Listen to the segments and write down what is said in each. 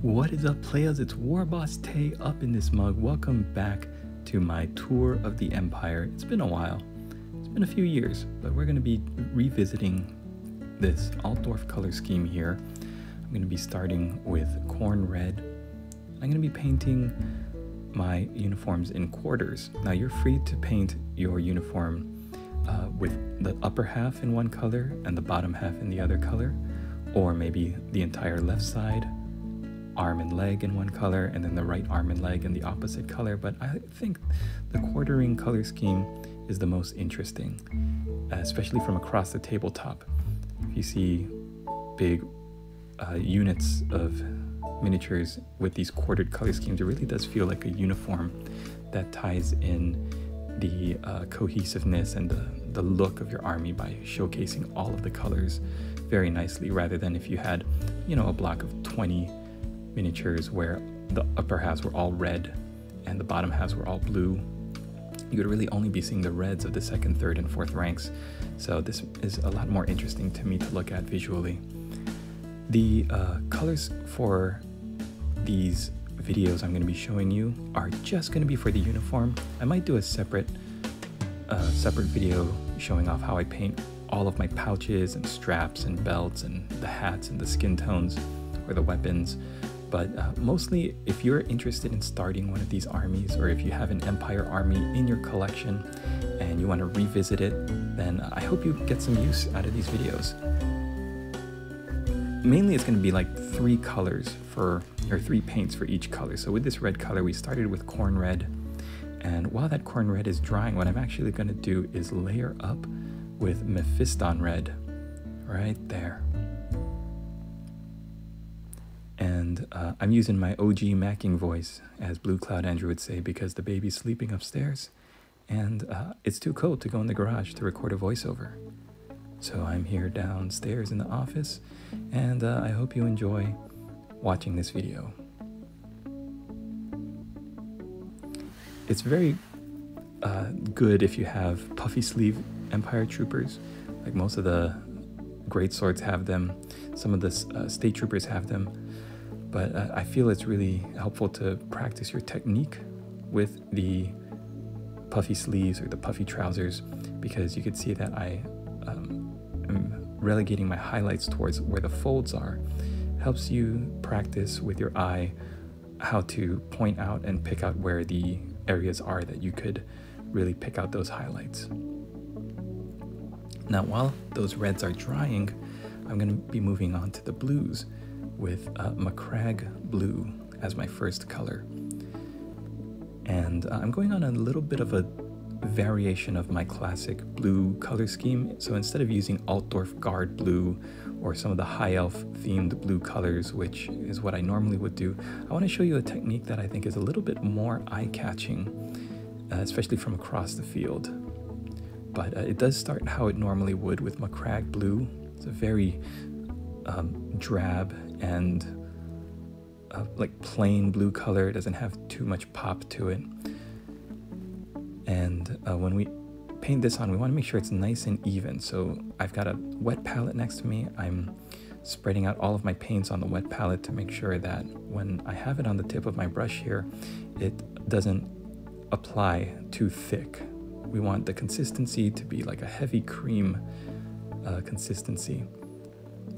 What is up, players? It's Warboss Tay up in this mug. Welcome back to my tour of the Empire. It's been a while. It's been a few years, but we're going to be revisiting this Altdorf color scheme here. I'm going to be starting with corn red. I'm going to be painting my uniforms in quarters. Now you're free to paint your uniform with the upper half in one color and the bottom half in the other color, or maybe the entire left side, arm and leg in one color, and then the right arm and leg in the opposite color. But I think the quartering color scheme is the most interesting, especially from across the tabletop. If you see big units of miniatures with these quartered color schemes, it really does feel like a uniform that ties in the cohesiveness and the look of your army by showcasing all of the colors very nicely, rather than if you had, you know, a block of 20 miniatures where the upper halves were all red and the bottom halves were all blue. You would really only be seeing the reds of the second, third, and fourth ranks. So this is a lot more interesting to me to look at visually. The colors for these videos I'm going to be showing you are just going to be for the uniform. I might do a separate video showing off how I paint all of my pouches and straps and belts and the hats and the skin tones or the weapons. But mostly, if you're interested in starting one of these armies, or if you have an Empire army in your collection and you want to revisit it, then I hope you get some use out of these videos. Mainly it's going to be like 3 colors or 3 paints for each color. So with this red color, we started with corn red. And while that corn red is drying, what I'm actually going to do is layer up with Mephiston red right there. And I'm using my OG macking voice, as Blue Cloud Andrew would say, because the baby's sleeping upstairs and it's too cold to go in the garage to record a voiceover. So I'm here downstairs in the office, and I hope you enjoy watching this video. It's very good if you have puffy sleeve Empire troopers, like most of the great swords have them, some of the state troopers have them. But I feel it's really helpful to practice your technique with the puffy sleeves or the puffy trousers, because you could see that I am relegating my highlights towards where the folds are. It helps you practice with your eye how to point out and pick out where the areas are that you could really pick out those highlights. Now, while those reds are drying, I'm going to be moving on to the blues with Macragge Blue as my first color. And I'm going on a little bit of a variation of my classic blue color scheme. So instead of using Altdorf Guard Blue or some of the High Elf themed blue colors, which is what I normally would do, I want to show you a technique that I think is a little bit more eye-catching, especially from across the field. But it does start how it normally would with Macragge Blue. It's a very drab and like plain blue color. It doesn't have too much pop to it. And when we paint this on, we want to make sure it's nice and even. So I've got a wet palette next to me. I'm spreading out all of my paints on the wet palette to make sure that when I have it on the tip of my brush here, it doesn't apply too thick. We want the consistency to be like a heavy cream consistency.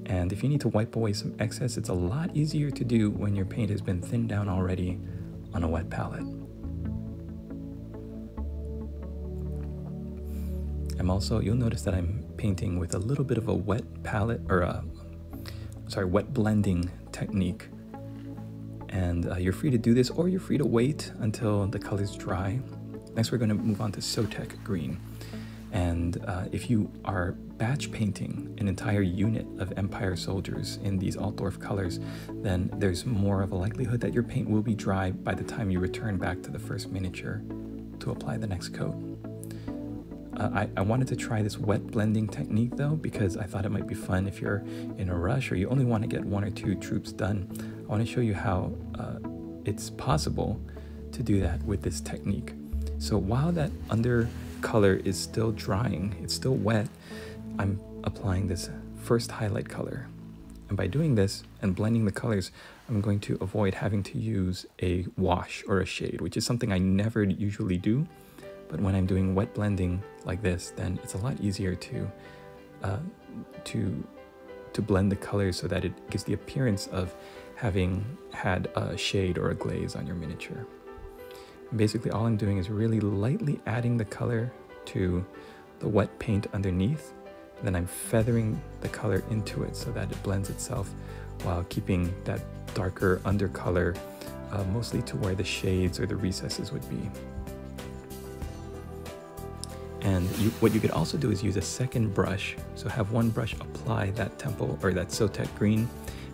And if you need to wipe away some excess, it's a lot easier to do when your paint has been thinned down already on a wet palette. You'll notice that I'm painting with a little bit of a wet palette, or wet blending technique. And you're free to do this, or you're free to wait until the colors dry. Next, we're going to move on to Sotek Green. And if you are batch painting an entire unit of Empire soldiers in these Altdorf colors, then there's more of a likelihood that your paint will be dry by the time you return back to the first miniature to apply the next coat. I wanted to try this wet blending technique though, because I thought it might be fun if you're in a rush or you only want to get 1 or 2 troops done. I want to show you how it's possible to do that with this technique. So while that under color is still drying, it's still wet, I'm applying this first highlight color. And by doing this and blending the colors, I'm going to avoid having to use a wash or a shade, which is something I never usually do. But when I'm doing wet blending like this, then it's a lot easier to blend the colors so that it gives the appearance of having had a shade or a glaze on your miniature. And basically all I'm doing is really lightly adding the color to the wet paint underneath. Then I'm feathering the color into it so that it blends itself while keeping that darker undercolor mostly to where the shades or the recesses would be. And what you could also do is use a second brush. So have one brush apply that temple or that Sotek green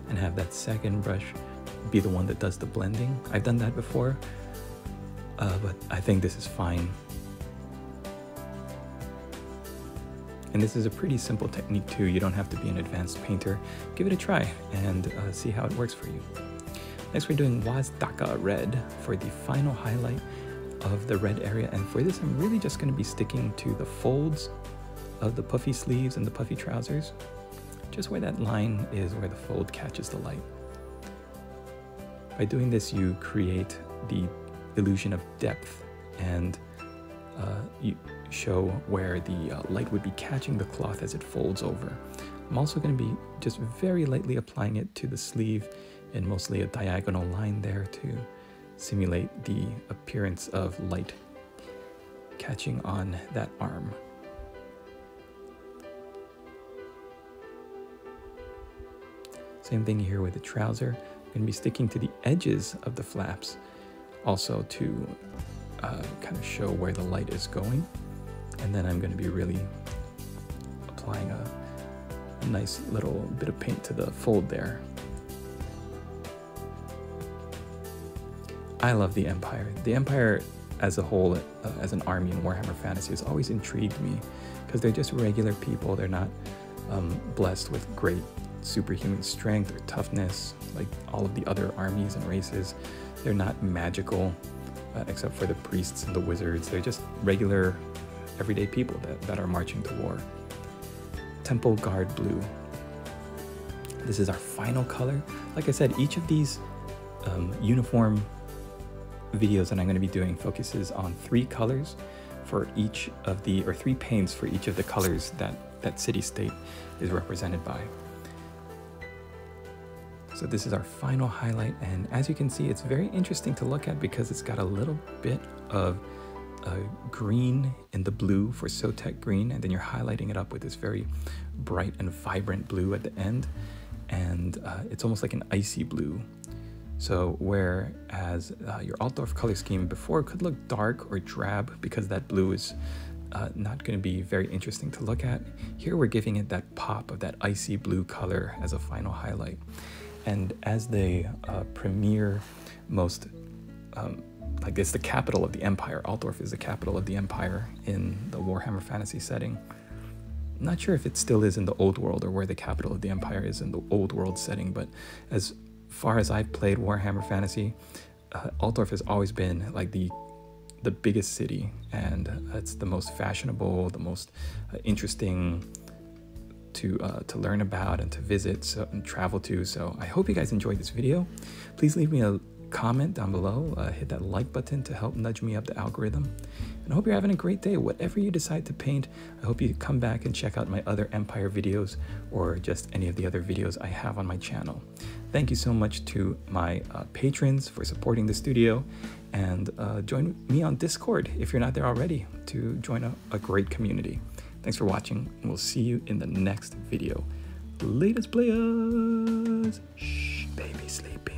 and have that second brush be the one that does the blending. I've done that before, but I think this is fine. And this is a pretty simple technique too. You don't have to be an advanced painter. Give it a try and see how it works for you. Next, we're doing Wazdaka red for the final highlight of the red area. And for this, I'm really just going to be sticking to the folds of the puffy sleeves and the puffy trousers. Just where that line is where the fold catches the light. By doing this, you create the illusion of depth and you show where the light would be catching the cloth as it folds over. I'm also going to be just very lightly applying it to the sleeve and mostly a diagonal line there to simulate the appearance of light catching on that arm. Same thing here with the trouser. I'm going to be sticking to the edges of the flaps also to kind of show where the light is going. And then I'm going to be really applying a nice little bit of paint to the fold there. I love the Empire. The Empire as a whole, as an army in Warhammer Fantasy, has always intrigued me because they're just regular people. They're not blessed with great superhuman strength or toughness like all of the other armies and races. They're not magical except for the priests and the wizards. They're just regular everyday people that are marching to war. Temple Guard Blue. This is our final color. Like I said, each of these uniform videos that I'm going to be doing focuses on 3 colors for each of the, or 3 paints for each of the colors that city-state is represented by. So this is our final highlight, and as you can see, it's very interesting to look at because it's got a little bit of green in the blue for Sotek green, and then you're highlighting it up with this very bright and vibrant blue at the end, and it's almost like an icy blue. So whereas your Altdorf color scheme before could look dark or drab because that blue is not going to be very interesting to look at, here we're giving it that pop of that icy blue color as a final highlight. And as the premier most, I guess the capital of the Empire, Altdorf is the capital of the Empire in the Warhammer Fantasy setting. I'm not sure if it still is in the Old World or where the capital of the Empire is in the Old World setting, but as far as I've played Warhammer Fantasy, Altdorf has always been like the biggest city, and it's the most fashionable, the most interesting to learn about and to visit and travel to. So I hope you guys enjoyed this video. Please leave me a comment down below, hit that like button to help nudge me up the algorithm, and I hope you're having a great day. Whatever you decide to paint, I hope you come back and check out my other Empire videos or just any of the other videos I have on my channel. Thank you so much to my patrons for supporting the studio, and join me on Discord if you're not there already to join a great community. Thanks for watching, and we'll see you in the next video. Latest players! Shh, baby sleeping.